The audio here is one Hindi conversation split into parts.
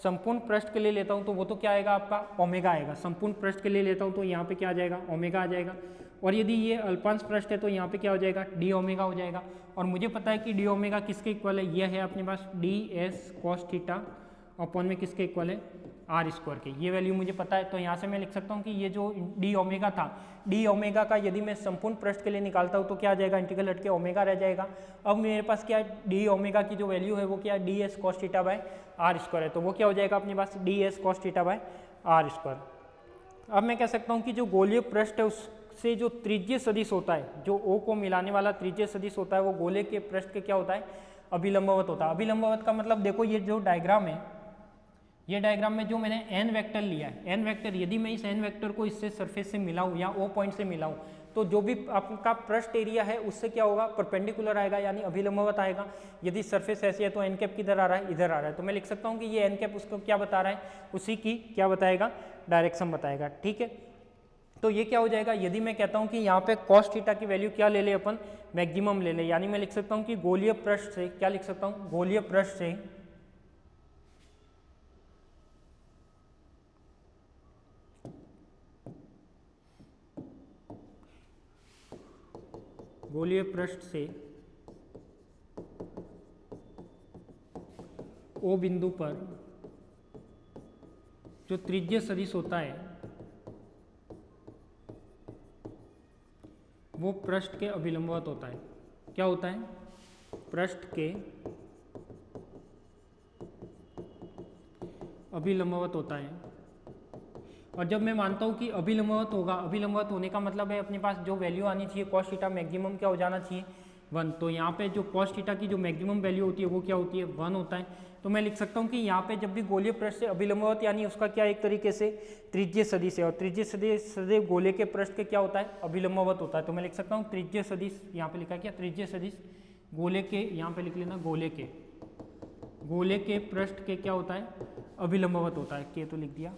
संपूर्ण पृष्ठ के लिए लेता हूँ तो वो तो क्या आएगा आपका ओमेगा आएगा। संपूर्ण पृष्ठ के लिए लेता हूँ तो यहाँ पे क्या आ जाएगा ओमेगा आ जाएगा। और यदि ये अल्पांश पृष्ठ है तो यहाँ पे क्या हो जाएगा डी ओमेगा हो जाएगा। और मुझे पता है कि डी ओमेगा किसके इक्वल है, यह है अपने पास D S cos theta upon में किसके इक्वल है आर स्क्वायर के। ये वैल्यू मुझे पता है तो यहाँ से मैं लिख सकता हूँ कि ये जो डी ओमेगा था, डी ओमेगा का यदि मैं संपूर्ण पृष्ठ के लिए निकालता हूँ तो क्या आ जाएगा इंटीग्रल हट के ओमेगा रह जाएगा। अब मेरे पास क्या है डी ओमेगा की जो वैल्यू है वो क्या है D S cos theta by are square है, तो वो क्या हो जाएगा अपने पास D S cos theta by are square. अब मैं कह सकता हूँ कि जो गोलीय पृष्ठ है उससे जो त्रिज्यीय सदिश होता है, जो ओ को मिलाने वाला त्रिज्यीय सदिश होता है वो गोले के पृष्ठ के क्या होता है अभिलंबवत होता है। अभिलंबवत का मतलब देखो ये जो डायग्राम है, ये डायग्राम में जो मैंने एन वेक्टर लिया है, एन वेक्टर यदि मैं इस एन वेक्टर को इससे सरफेस से मिलाऊं या ओ पॉइंट से मिलाऊं तो जो भी आपका पृष्ठ एरिया है उससे क्या होगा परपेंडिकुलर आएगा यानी अभिलंबवत आएगा। यदि सरफेस ऐसी है तो एन कैप किधर आ रहा है इधर आ रहा है, तो मैं लिख सकता हूँ कि ये एन कैप उसको क्या बता रहा है उसी की क्या बताएगा डायरेक्शन बताएगा। ठीक है, तो ये क्या हो जाएगा यदि मैं कहता हूँ कि यहाँ पे कॉस थीटा की वैल्यू क्या ले ले अपन मैक्सिमम ले ले, यानी मैं लिख सकता हूँ कि गोलीय पृष्ठ से क्या लिख सकता हूँ गोलीय पृष्ठ से गोलीय पृष्ठ से ओ बिंदु पर जो त्रिज्यीय सदिश होता है वो पृष्ठ के अभिलंबवत होता है। क्या होता है पृष्ठ के अभिलंबवत होता है। और जब मैं मानता हूँ कि अभिलंबवत होगा, अभिलंबवत होने का मतलब है अपने पास जो वैल्यू आनी चाहिए कॉस थीटा मैक्सिमम क्या हो जाना चाहिए 1, तो यहाँ पे जो कॉस थीटा की जो मैक्सिमम वैल्यू होती है वो क्या होती है 1 होता है। तो मैं लिख सकता हूँ कि यहाँ पे जब भी गोलीय पृष्ठ से अभिलंबवत यानी उसका क्या एक तरीके से त्रिज्यीय सदिश है, और त्रिज्यीय सदिश सदैव गोले के पृष्ठ के क्या होता है अभिलंबवत होता है। तो मैं लिख सकता हूँ त्रिज्यीय सदिश, यहाँ पे लिखा क्या त्रिज्यीय सदिश गोले के, यहाँ पे लिख लेना गोले के पृष्ठ के क्या होता है अभिलंबवत होता है। के तो लिख दिया,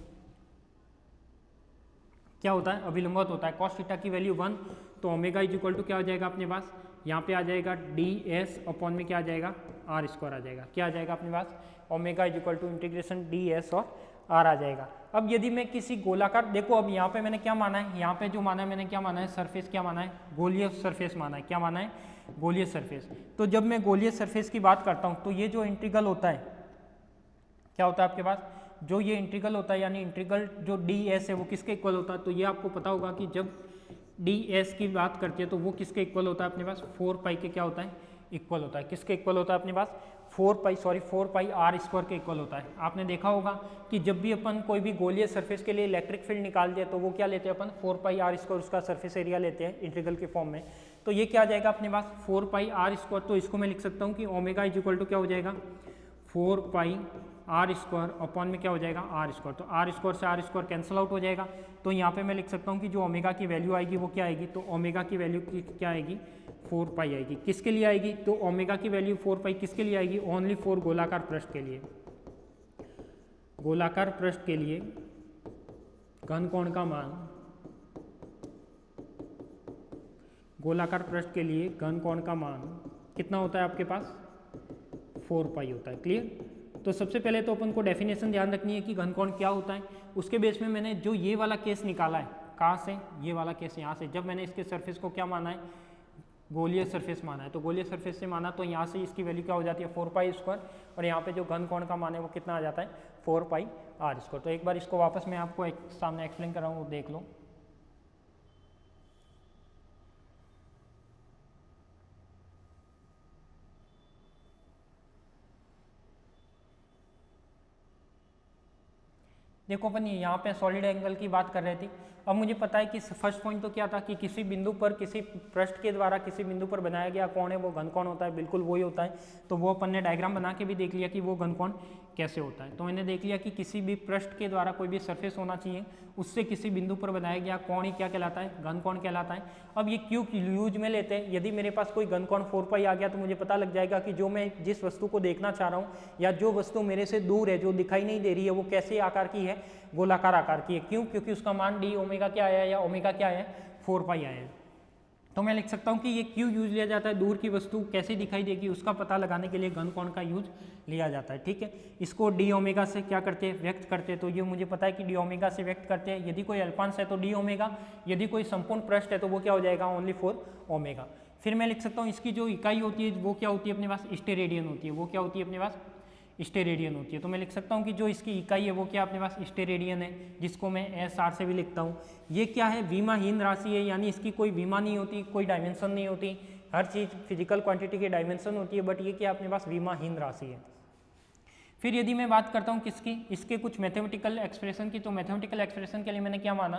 क्या होता है अभिलंबवत होता है। कॉस थीटा की वैल्यू 1 तो ओमेगा इज इक्वल टू क्या हो जाएगा अपने पास यहाँ पे आ जाएगा डी एस अपॉन में क्या आ जाएगा आर स्क्वायर आ जाएगा। क्या आ जाएगा अपने पास omega is equal to integration D S और आर आ जाएगा। अब यदि मैं किसी गोलाकार, देखो अब यहाँ पे मैंने क्या माना है, यहाँ पे जो माना है मैंने क्या माना है सरफेस, क्या माना है गोलीय सरफेस माना है। क्या माना है गोलीय सरफेस। तो जब मैं गोलीय सरफेस की बात करता हूँ तो ये जो इंटीग्रल होता है क्या होता है आपके पास, जो ये इंटीग्रल होता है यानी इंटीग्रल जो डी एस है वो किसके इक्वल होता है। तो ये आपको पता होगा कि जब डी एस की बात करते हैं तो वो किसके इक्वल होता है अपने पास 4 पाई के क्या होता है इक्वल होता है। किसके इक्वल होता है अपने पास 4 पाई आर स्क्वायर के इक्वल होता है। आपने देखा होगा कि जब भी अपन कोई भी गोलीय सरफेस के लिए इलेक्ट्रिक फील्ड निकालते हैं तो वो क्या लेते हैं अपन 4 पाई आर स्क्वायर उसका सरफेस एरिया लेते हैं इंटीग्रल के फॉर्म में। तो ये क्या आ जाएगा अपने पास 4 पाई आर स्क्वायर, तो इसको मैं लिख सकता हूँ कि ओमेगा इज इक्वल टू क्या हो जाएगा 4 पाई आर स्क्वायर अपॉन में क्या हो जाएगा आर स्क्वायर। तो आर स्क्वायर से आर स्क्वायर कैंसिल आउट हो जाएगा। तो यहाँ पे मैं लिख सकता हूँ कि जो ओमेगा की वैल्यू आएगी वो क्या आएगी, तो ओमेगा की वैल्यू क्या आएगी 4 पाई आएगी। किसके लिए आएगी, तो ओमेगा की वैल्यू 4 पाई किसके लिए आएगी ओनली फॉर गोलाकार पृष्ठ के लिए। गोलाकार पृष्ठ के लिए घन कोण का मान, गोलाकार पृष्ठ के लिए घन कोण का मान कितना होता है आपके पास 4 पाई होता है। क्लियर। तो सबसे पहले तो अपन को डेफिनेशन ध्यान रखनी है कि घन कोण क्या होता है। उसके बेस में मैंने जो ये वाला केस निकाला है, कहाँ से, ये वाला केस यहाँ से, जब मैंने इसके सरफेस को क्या माना है गोलीय सरफेस माना है, तो गोलीय सरफेस से माना तो यहाँ से इसकी वैल्यू क्या हो जाती है 4 पाई स्क्वायर, और यहाँ पे जो घन कोण का मान है वो कितना आ जाता है 4 पाई आर स्क्वायर। तो एक बार इसको वापस मैं आपको सामने एक्सप्लेन कर रहा हूँ, वो देख लो। देखो अपन यहाँ पे सॉलिड एंगल की बात कर रहे थे। अब मुझे पता है कि फर्स्ट पॉइंट तो क्या था कि किसी बिंदु पर, किसी पृष्ठ के द्वारा किसी बिंदु पर बनाया गया कोण है वो घन कोण होता है, बिल्कुल वही होता है। तो वो अपन ने डायग्राम बना के भी देख लिया कि वो घन कोण कैसे होता है। तो मैंने देख लिया कि किसी भी पृष्ठ के द्वारा कोई भी सरफेस होना चाहिए, उससे किसी बिंदु पर बनाया गया कोण ही क्या कहलाता है घन कोण कहलाता है। अब ये क्यों यूज में लेते हैं, यदि मेरे पास कोई घन कोण 4 पाई आ गया तो मुझे पता लग जाएगा कि जो मैं जिस वस्तु को देखना चाह रहा हूँ या जो वस्तु मेरे से दूर है, जो दिखाई नहीं दे रही है, वो कैसे आकार की है गोलाकार आकार की है। क्यों, क्योंकि उसका मान डी ओमेगा क्या आया है या ओमेगा क्या है 4 पाई आया है। तो मैं लिख सकता हूँ कि ये क्यों यूज लिया जाता है, दूर की वस्तु कैसे दिखाई देगी उसका पता लगाने के लिए घन कोण का यूज लिया जाता है। ठीक है, इसको डी ओमेगा से क्या करते हैं, व्यक्त करते हैं। तो ये मुझे पता है कि डी ओमेगा से व्यक्त करते हैं। यदि कोई अल्पांश है तो डी ओमेगा, यदि कोई संपूर्ण पृष्ठ है तो वो क्या हो जाएगा, ओनली 4 ओमेगा। फिर मैं लिख सकता हूँ इसकी जो इकाई होती है वो क्या होती है अपने पास, स्टेरेडियन होती है। वो क्या होती है अपने पास, स्टेरेडियन होती है। तो मैं लिख सकता हूँ कि जो इसकी इकाई है वो क्या अपने पास स्टेरेडियन है, जिसको मैं एस आर से भी लिखता हूँ। ये क्या है, विमाहीन राशि है, यानी इसकी कोई विमा नहीं होती, कोई डायमेंशन नहीं होती। हर चीज़ फिजिकल क्वांटिटी की डायमेंशन होती है, बट ये क्या अपने पास विमाहीन राशि है। फिर यदि मैं बात करता हूँ किसकी, इसके कुछ मैथमेटिकल एक्सप्रेशन की, तो मैथमेटिकल एक्सप्रेशन के लिए मैंने क्या माना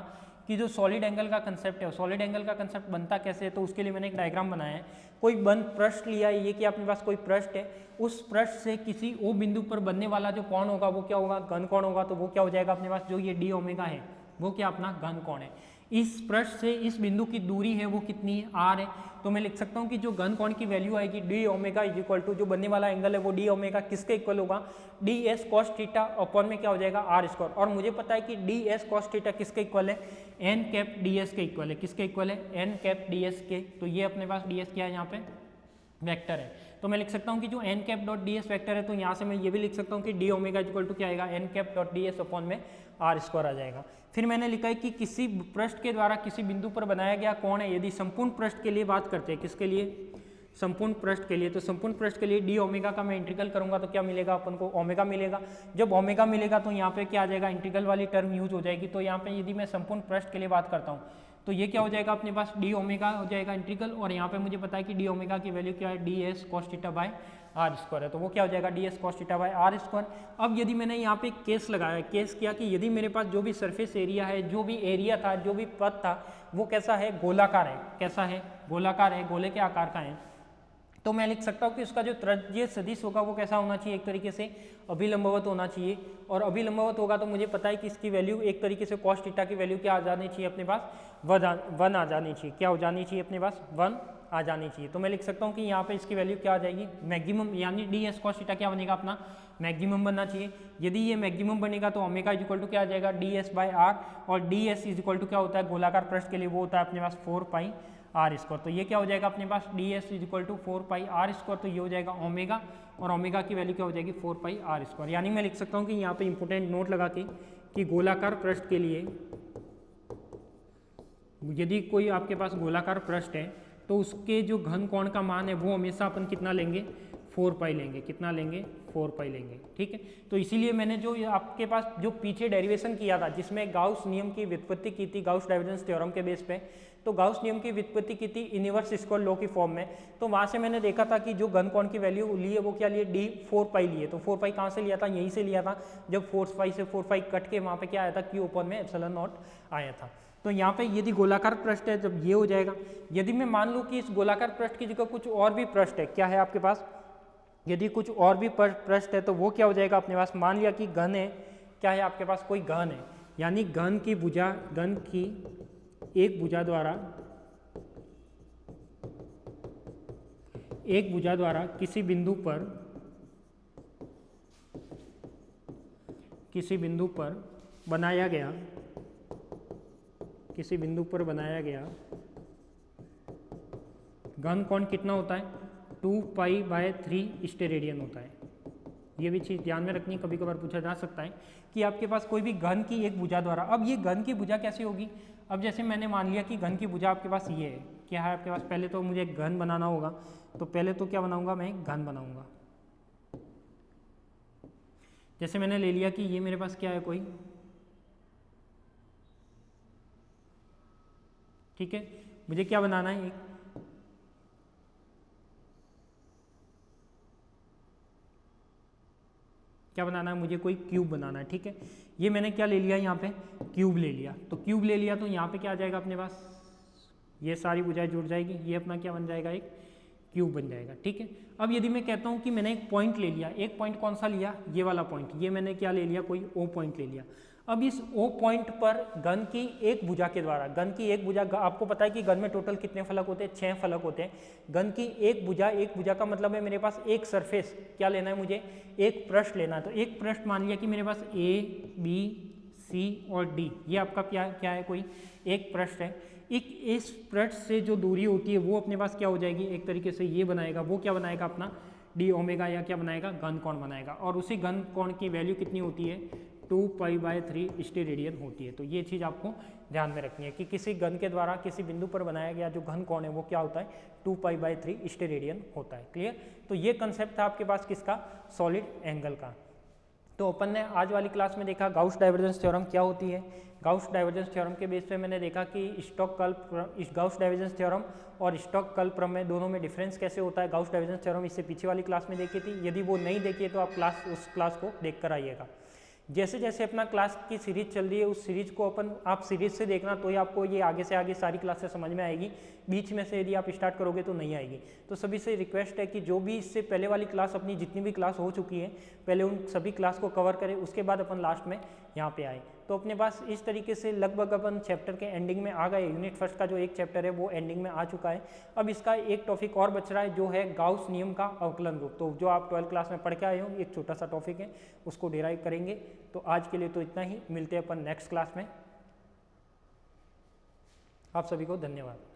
कि जो सॉलिड एंगल का कंसेप्ट है, सॉलिड एंगल का कंसेप्ट बनता कैसे है, तो उसके लिए मैंने एक डायग्राम बनाया है। कोई बंद पृष्ठ लिया है, ये कि अपने पास कोई पृष्ठ है, उस पृष्ठ से किसी ओ बिंदु पर बनने वाला जो कोण होगा वो क्या होगा, घन कोण होगा। तो वो क्या हो जाएगा अपने पास, जो ये डी ओमेगा है वो क्या अपना घन कोण है। इस पृष्ठ से इस बिंदु की दूरी है वो कितनी है, आर है। तो मैं लिख सकता हूँ कि जो घन कोण की वैल्यू आएगी d omega is equal to, जो बनने वाला एंगल है वो डी ओमेगा किसके इक्वल होगा, d S cos theta upon में क्या हो जाएगा, आर स्क्वायर। और मुझे पता है कि डी एस कॉस थीटा किसके इक्वल है, एन कैप डी एस के इक्वल है। किसके इक्वल है, एन कैप डी एस के। तो ये अपने पास डी एस क्या है, यहाँ पे वेक्टर है। तो मैं लिख सकता हूँ कि जो n cap dot d s vector है, तो यहाँ से मैं ये भी लिख सकता हूँ कि डी ओमेगा इक्वल टू क्या आएगा, n cap dot d s upon में आर स्क्वायर आ जाएगा। फिर मैंने लिखा है कि किसी पृष्ठ के द्वारा किसी बिंदु पर बनाया गया कोण है, यदि संपूर्ण पृष्ठ के लिए बात करते हैं, किसके लिए, संपूर्ण पृष्ठ के लिए। तो संपूर्ण पृष्ठ के लिए डी ओमेगा का मैं इंटीग्रल करूंगा तो क्या मिलेगा अपन को, ओमेगा मिलेगा। जब ओमेगा मिलेगा तो यहाँ पे क्या आ जाएगा, इंटीग्रल वाली टर्म यूज हो जाएगी। तो यहाँ पे यदि मैं संपूर्ण पृष्ठ के लिए बात करता हूँ तो ये क्या हो जाएगा अपने पास, डी ओमेगा हो जाएगा इंटीग्रल। और यहाँ पे मुझे पता है कि डी ओमेगा की वैल्यू क्या है, D S cos theta by are square है। तो वो क्या हो जाएगा, d S cos theta by are square. अब यदि मैंने यहाँ पे केस लगाया, केस किया कि यदि मेरे पास जो भी सरफेस एरिया है, जो भी एरिया था, जो भी पथ था, वो कैसा है, गोलाकार है। कैसा है, गोलाकार है, गोले के आकार का है। तो मैं लिख सकता हूँ कि उसका जो त्रिज्यीय सदिश होगा वो कैसा होना चाहिए, एक तरीके से अभिलंबवत होना चाहिए। और अभिलंबवत होगा तो मुझे पता है कि इसकी वैल्यू एक तरीके से कॉस थीटा की वैल्यू क्या आ जानी चाहिए अपने पास, 1 आ जानी चाहिए। क्या हो जानी चाहिए अपने पास, 1 आ जानी चाहिए। तो मैं लिख सकता हूँ कि यहाँ पे इसकी वैल्यू क्या आ जाएगी, मैक्सिमम, यानी डी एस कॉस थीटा क्या बनेगा अपना, मैक्सिमम बनना चाहिए। यदि ये मैक्सिमम बनेगा तो ओमेगा इज इक्वल टू क्या आ जाएगा, डी एस बाय आर। और d S is equal to क्या होता है, गोलाकार पृष्ठ के लिए वो होता है अपने पास 4 पाई आर स्क्वायर। तो ये क्या हो जाएगा अपने पास, D S is equal to 4 pi R square. तो ये हो जाएगा ओमेगा, और ओमेगा की वैल्यू क्या हो जाएगी, 4 पाई आर स्क्वायर। यानी मैं लिख सकता हूँ कि यहाँ पे इंपोर्टेंट नोट लगा के कि गोलाकार पृष्ठ के लिए यदि कोई आपके पास गोलाकार पृष्ठ है तो उसके जो घन कोण का मान है वो हमेशा अपन कितना लेंगे, 4 पाई लेंगे। कितना लेंगे, 4 पाई लेंगे। ठीक है, तो इसीलिए मैंने जो आपके पास जो पीछे डेरिवेशन किया था जिसमें गाउस नियम की व्युत्पत्ति की थी, गाउस डाइवर्जेंस थ्योरम के बेस पे, तो गाउस नियम की व्युत्पत्ति की थी इनवर्स स्क्वायर लॉ की फॉर्म में। तो वहाँ से मैंने देखा था कि जो घन कोण की वैल्यू ली है वो क्या लिए, डी 4 पाई लिए। तो 4 पाई कहाँ से लिया था, यहीं से लिया था, जब 4 पाई से 4 पाई कट के वहाँ पे क्या आया था, क्यू ओपन में एप्सिलॉन नॉट आया था। तो यहाँ पे यदि गोलाकार पृष्ठ है जब ये हो जाएगा। यदि मैं मान लूँ कि इस गोलाकार पृष्ठ की जगह कुछ और भी पृष्ठ है, क्या है आपके पास, यदि कुछ और भी पृष्ठ है तो वो क्या हो जाएगा अपने पास, मान लिया कि घन है, क्या है आपके पास, कोई घन है, यानी घन की एक भुजा द्वारा किसी बिंदु पर बनाया गया घन कोण कितना होता है, 2 पाई बाय 3 स्टेरेडियन होता है। ये भी चीज़ ध्यान में रखनी, कभी कभार पूछा जा सकता है कि आपके पास कोई भी घन की एक भुजा द्वारा, अब ये घन की भुजा कैसे होगी, अब जैसे मैंने मान लिया कि घन की भुजा आपके पास ये है, क्या है आपके पास, पहले तो मुझे एक घन बनाना होगा, तो पहले तो क्या बनाऊंगा मैं, एक घन बनाऊंगा। जैसे मैंने ले लिया कि ये मेरे पास क्या है, कोई, ठीक है, मुझे क्या बनाना है, एक क्या बनाना है, मुझे कोई क्यूब बनाना है। ठीक है, ये मैंने क्या ले लिया, यहाँ पे क्यूब ले लिया। तो क्यूब ले लिया तो यहाँ पे क्या आ जाएगा अपने पास, ये सारी भुजाएं जुड़ जाएगी, ये अपना क्या बन जाएगा, एक क्यूब बन जाएगा। ठीक है, अब यदि मैं कहता हूँ कि मैंने एक पॉइंट ले लिया, एक पॉइंट कौन सा लिया, ये वाला पॉइंट, ये मैंने क्या ले लिया, कोई ओ पॉइंट ले लिया। अब इस ओ पॉइंट पर घन की एक भुजा के द्वारा, घन की एक भुजा, आपको पता है कि घन में टोटल कितने फलक होते हैं, 6 फलक होते हैं। घन की एक भुजा का मतलब है मेरे पास एक सरफेस क्या लेना है, मुझे एक पृष्ठ लेना है। तो एक पृष्ठ मान लिया कि मेरे पास A B C सी और डी, ये आपका क्या क्या है, कोई एक पृष्ठ है। एक इस पृष्ठ से जो दूरी होती है वो अपने पास क्या हो जाएगी, एक तरीके से ये बनाएगा, वो क्या बनाएगा अपना डी ओमेगा, या क्या बनाएगा, घन कोण बनाएगा। और उसी घन कोण की वैल्यू कितनी होती है, 2π/3 स्टेरेडियन होती है। तो ये चीज़ आपको ध्यान में रखनी है कि किसी घन के द्वारा किसी बिंदु पर बनाया गया जो घन कोण है वो क्या होता है, 2π/3 स्टेरेडियन होता है। क्लियर। तो ये कंसेप्ट था आपके पास किसका, सॉलिड एंगल का। तो अपन ने आज वाली क्लास में देखा गाउस डाइवर्जेंस थ्योरम क्या होती है। गाउस डाइवर्जेंस थ्योरम के बेस पे मैंने देखा कि गाउस डाइवर्जेंस थ्योरम और स्टोक कल प्रमेय दोनों में डिफरेंस कैसे होता है। गाउस डाइवर्जेंस थ्योरम इससे पीछे वाली क्लास में देखी थी, यदि वो नहीं देखी है तो आप उस क्लास को देख कर आइएगा। जैसे जैसे अपना क्लास की सीरीज चल रही है उस सीरीज को आप सीरीज से देखना, तो ही आपको ये आगे से आगे सारी क्लासेस समझ में आएगी। बीच में से यदि आप स्टार्ट करोगे तो नहीं आएगी। तो सभी से रिक्वेस्ट है कि जो भी इससे पहले वाली क्लास अपनी जितनी भी क्लास हो चुकी है पहले उन सभी क्लास को कवर करें, उसके बाद अपन लास्ट में यहाँ पे आए। तो अपने पास इस तरीके से लगभग अपन चैप्टर के एंडिंग में आ गए। यूनिट फर्स्ट का जो एक चैप्टर है वो एंडिंग में आ चुका है। अब इसका एक टॉपिक और बच रहा है जो है गाउस नियम का अवकलन रूप। तो जो आप 12th क्लास में पढ़ के आए हो एक छोटा सा टॉपिक है, उसको डिराइव करेंगे। तो आज के लिए तो इतना ही, मिलते हैं अपन नेक्स्ट क्लास में। आप सभी को धन्यवाद।